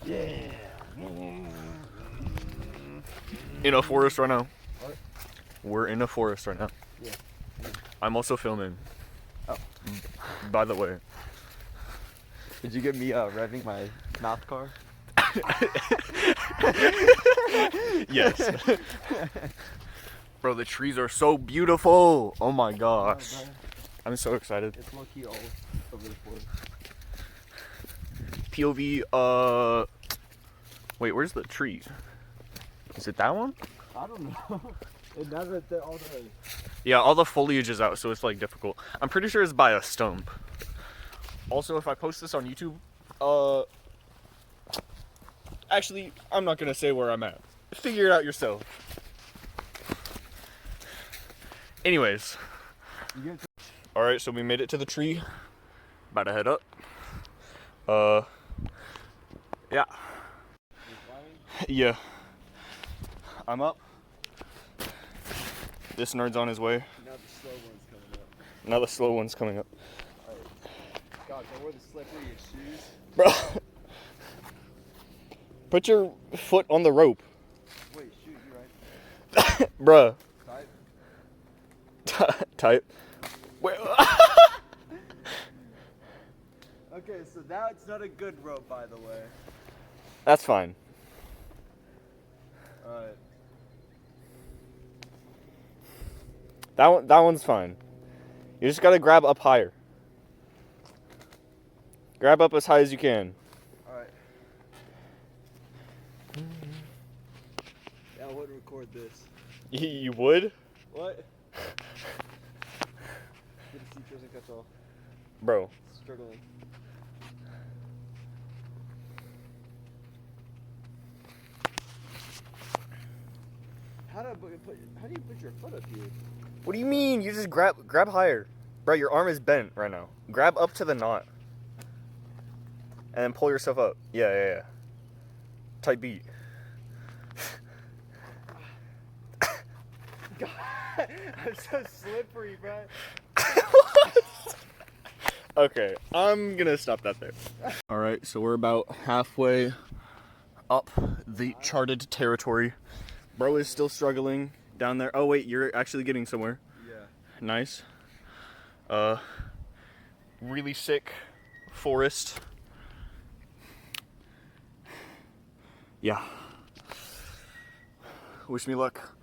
Yeah. In a forest right now. What? We're in a forest right now. Yeah. I'm also filming. Oh. By the way. Did you get me revving my mouth car? Yes. Bro, the trees are so beautiful. Oh my gosh. Oh, I'm so excited. it's low-key all over the forest. POV, wait, where's the tree? Is it that one? I don't know. It never all the way. Yeah, all the foliage is out, so it's like difficult. I'm pretty sure it's by a stump. Also, if I post this on YouTube, actually, I'm not gonna say where I'm at. Figure it out yourself. Anyways. Alright, so we made it to the tree. About to head up. Yeah. Yeah. I'm up. This nerd's on his way. Now the slow one's coming up. Now the slow one's coming up. Alright. God, don't wear the slipperiest shoes. Bro. Put your foot on the rope. Wait, shoot, you right. Bruh. Type. Type. Wait. Okay, so now it's not a good rope, by the way. That's fine. Alright. That one's fine. You just gotta grab up higher. Grab up as high as you can. Alright. Yeah, I wouldn't record this. You would? What? Get a seat and cuts off. Bro. Struggling. How do you put your foot up here? What do you mean? You just grab higher. Bro, your arm is bent right now. Grab up to the knot. And then pull yourself up. Yeah. Type beat. God, I'm so slippery, bro. Okay, I'm gonna stop that there. Alright, so we're about halfway up the charted territory. Bro is still struggling down there. Oh wait, you're actually getting somewhere. Yeah. Nice. Really sick forest. Yeah. Wish me luck.